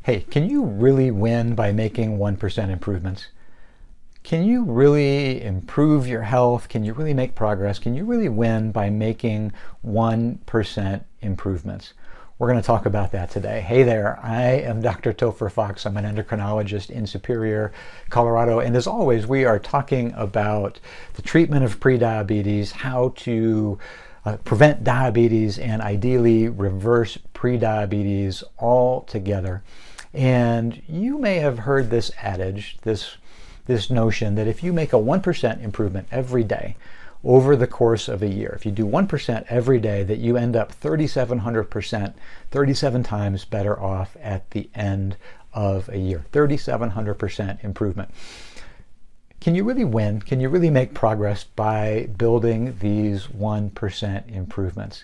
Hey, can you really win by making 1% improvements? Can you really improve your health? Can you really make progress? Can you really win by making 1% improvements? We're going to talk about that today. Hey there, I am Dr. Topher Fox. I'm an endocrinologist in Superior, Colorado. And as always, we are talking about the treatment of prediabetes, how to prevent diabetes and ideally reverse prediabetes altogether. And you may have heard this adage, this notion that if you make a 1% improvement every day over the course of a year, if you do 1% every day, that you end up 3,700%, 37 times better off at the end of a year. 3,700% improvement. Can you really win? Can you really make progress by building these 1% improvements?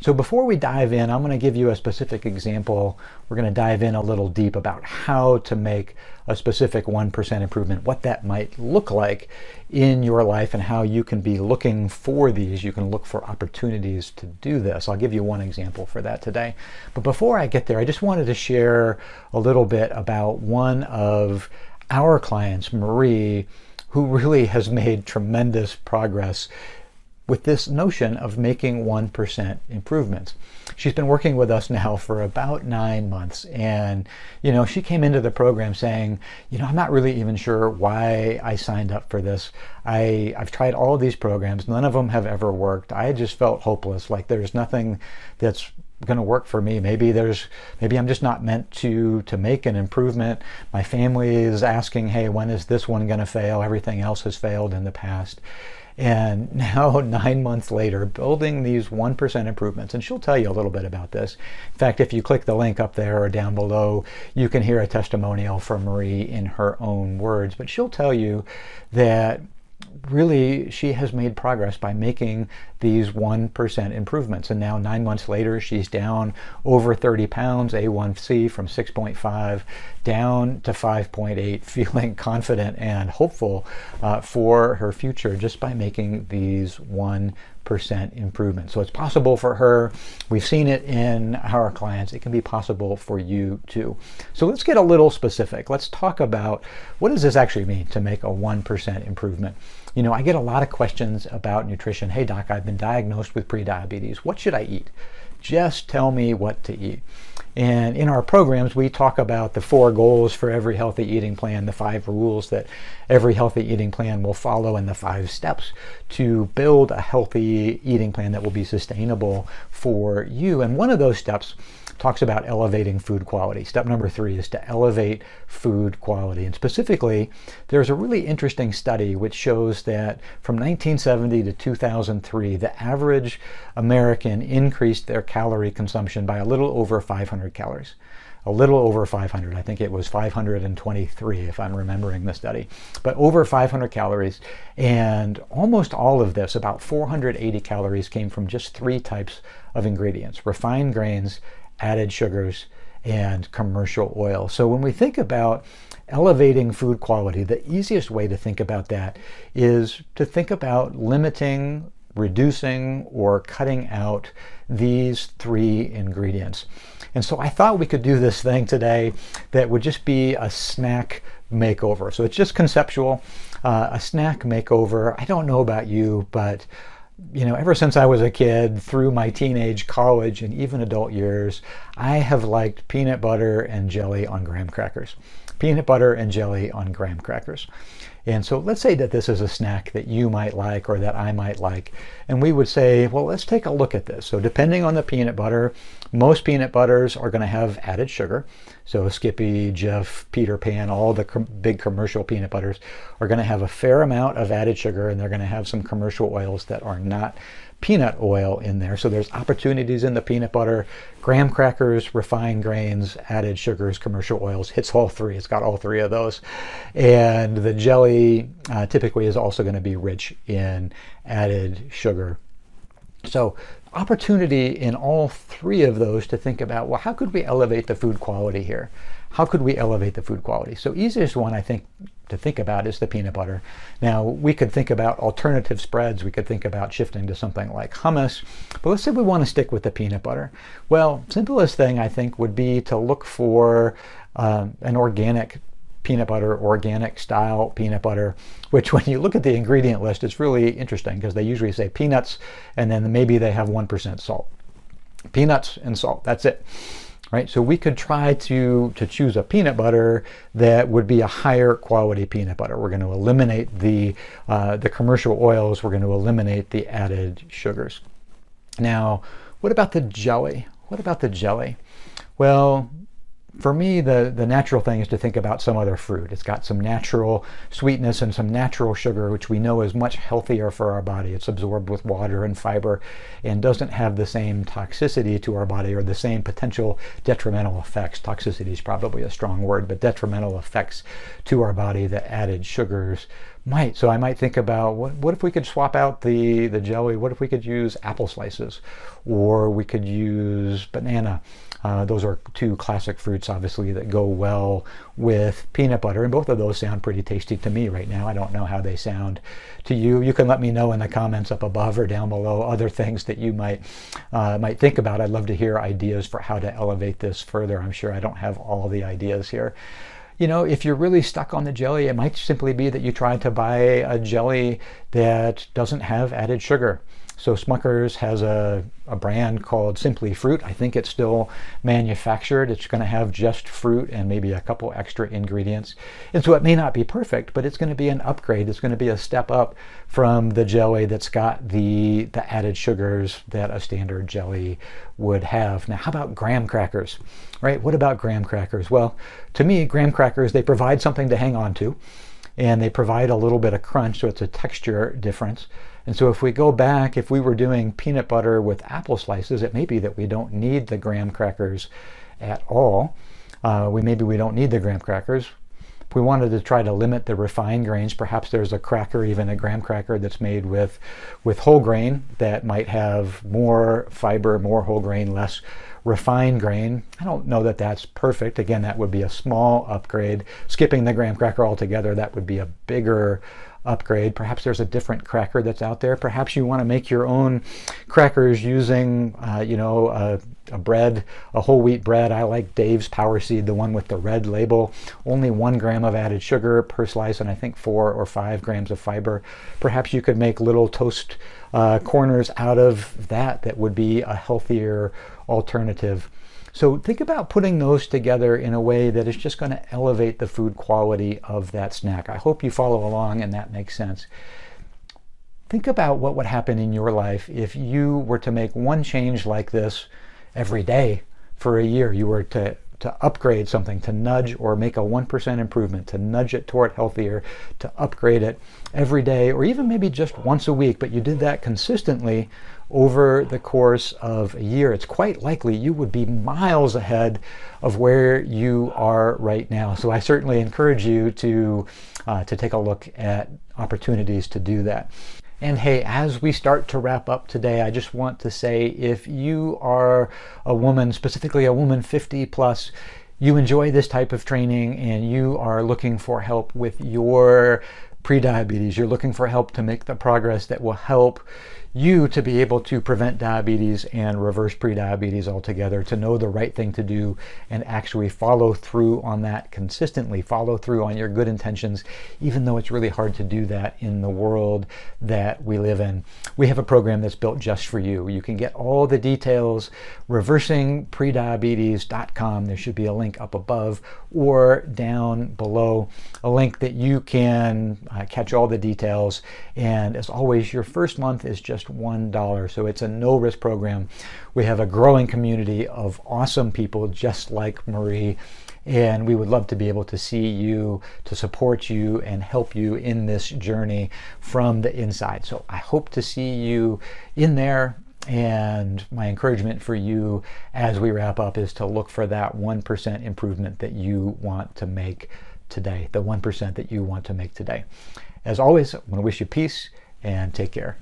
So before we dive in, I'm going to give you a specific example. We're going to dive in a little deep about how to make a specific 1% improvement, what that might look like in your life, and how you can be looking for these. You can look for opportunities to do this. I'll give you one example for that today. But before I get there, I just wanted to share a little bit about one of our clients, Marie, who really has made tremendous progress with this notion of making 1% improvements. She's been working with us now for about 9 months, and she came into the program saying, I'm not really even sure why I signed up for this. I've tried all of these programs, none of them have ever worked. I just felt hopeless, like there's nothing that's going to work for me. Maybe I'm just not meant to make an improvement. My family is asking, hey, when is this one going to fail? Everything else has failed in the past. And now 9 months later, building these 1% improvements, and she'll tell you a little bit about this. In fact, if you click the link up there or down below, you can hear a testimonial from Marie in her own words, but she'll tell you that really she has made progress by making these 1% improvements. And now 9 months later, she's down over 30 pounds, A1C from 6.5 down to 5.8, feeling confident and hopeful for her future just by making these 1% improvements. So it's possible for her. We've seen it in our clients. It can be possible for you too. So let's get a little specific. Let's talk about what does this actually mean to make a 1% improvement. I get a lot of questions about nutrition. Hey doc, I've been diagnosed with prediabetes. What should I eat? Just tell me what to eat. And in our programs, we talk about the 4 goals for every healthy eating plan, the 5 rules that every healthy eating plan will follow, and the 5 steps to build a healthy eating plan that will be sustainable for you. And one of those steps talks about elevating food quality. Step number 3 is to elevate food quality. And specifically, there's a really interesting study which shows that from 1970 to 2003, the average American increased their calorie consumption by a little over 500 calories. A little over 500. I think it was 523 if I'm remembering the study. But over 500 calories, and almost all of this, about 480 calories, came from just 3 types of ingredients: refined grains, added sugars, and commercial oil. So when we think about elevating food quality, the easiest way to think about that is to think about limiting, reducing, or cutting out these 3 ingredients. And so I thought we could do this thing today that would just be a snack makeover. So it's just conceptual, a snack makeover. I don't know about you, but ever since I was a kid, through my teenage, college, and even adult years, I have liked peanut butter and jelly on graham crackers. Peanut butter and jelly on graham crackers. And so let's say that this is a snack that you might like or that I might like. And we would say, well, let's take a look at this. So depending on the peanut butter, most peanut butters are going to have added sugar. So Skippy, Jif, Peter Pan, all the big commercial peanut butters are going to have a fair amount of added sugar, and they're going to have some commercial oils that are not peanut oil in there. So there's opportunities in the peanut butter. Graham crackers, refined grains, added sugars, commercial oils, hits all 3. It's got all 3 of those. And the jelly typically is also going to be rich in added sugar. So opportunity in all 3 of those to think about, well, how could we elevate the food quality here? How could we elevate the food quality? So easiest one, I think, to think about is the peanut butter. Now, we could think about alternative spreads. We could think about shifting to something like hummus. But let's say we want to stick with the peanut butter. Well, simplest thing I think would be to look for an organic peanut butter, organic style peanut butter, which when you look at the ingredient list, it's really interesting because they usually say peanuts and then maybe they have 1% salt. Peanuts and salt, that's it. Right? So we could try to choose a peanut butter that would be a higher quality peanut butter. We're going to eliminate the commercial oils. We're going to eliminate the added sugars. Now, what about the jelly? What about the jelly? Well, for me, the natural thing is to think about some other fruit. It's got some natural sweetness and some natural sugar, which we know is much healthier for our body. It's absorbed with water and fiber and doesn't have the same toxicity to our body or the same potential detrimental effects. Toxicity is probably a strong word, but detrimental effects to our body that added sugars might. So I might think about what if we could swap out the jelly? What if we could use apple slices, or we could use banana? Those are two classic fruits, obviously, that go well with peanut butter, and both of those sound pretty tasty to me right now. I don't know how they sound to you. You can let me know in the comments up above or down below other things that you might think about. I'd love to hear ideas for how to elevate this further. I'm sure I don't have all the ideas here. You know, if you're really stuck on the jelly, it might simply be that you try to buy a jelly that doesn't have added sugar. So Smucker's has a brand called Simply Fruit. I think it's still manufactured. It's going to have just fruit and maybe a couple extra ingredients. And so it may not be perfect, but it's going to be an upgrade. It's going to be a step up from the jelly that's got the added sugars that a standard jelly would have. Now, how about graham crackers? Right? What about graham crackers? Well, to me, graham crackers, they provide something to hang on to, and they provide a little bit of crunch, so it's a texture difference. And so if we go back, if we were doing peanut butter with apple slices, it may be that we don't need the graham crackers at all. Maybe we don't need the graham crackers. If we wanted to try to limit the refined grains, perhaps there's a cracker, even a graham cracker that's made with whole grain that might have more fiber, more whole grain, less refined grain. I don't know that that's perfect. Again, that would be a small upgrade. Skipping the graham cracker altogether, that would be a bigger upgrade. Perhaps there's a different cracker that's out there. Perhaps you want to make your own crackers using, a bread, a whole wheat bread. I like Dave's Power Seed, the one with the red label. Only 1 gram of added sugar per slice, and I think 4 or 5 grams of fiber. Perhaps you could make little toast corners out of that would be a healthier alternative. So think about putting those together in a way that is just going to elevate the food quality of that snack. I hope you follow along and that makes sense. Think about what would happen in your life if you were to make one change like this every day for a year. You were to upgrade something, to nudge or make a 1% improvement, to nudge it toward healthier, to upgrade it every day, or even maybe just once a week, but you did that consistently over the course of a year. It's quite likely you would be miles ahead of where you are right now. So I certainly encourage you to take a look at opportunities to do that. And hey, as we start to wrap up today, I just want to say, if you are a woman, specifically a woman 50 plus, you enjoy this type of training and you are looking for help with your prediabetes, you're looking for help to make the progress that will help you to be able to prevent diabetes and reverse prediabetes altogether, to know the right thing to do and actually follow through on that consistently, follow through on your good intentions, even though it's really hard to do that in the world that we live in. We have a program that's built just for you. You can get all the details, reversingprediabetes.com. There should be a link up above or down below, a link that you can catch all the details. And as always, your first month is just $1. So it's a no-risk program. We have a growing community of awesome people just like Marie, and we would love to be able to see you, to support you and help you in this journey from the inside. So I hope to see you in there. And my encouragement for you as we wrap up is to look for that 1% improvement that you want to make today, the 1% that you want to make today. As always, I want to wish you peace and take care.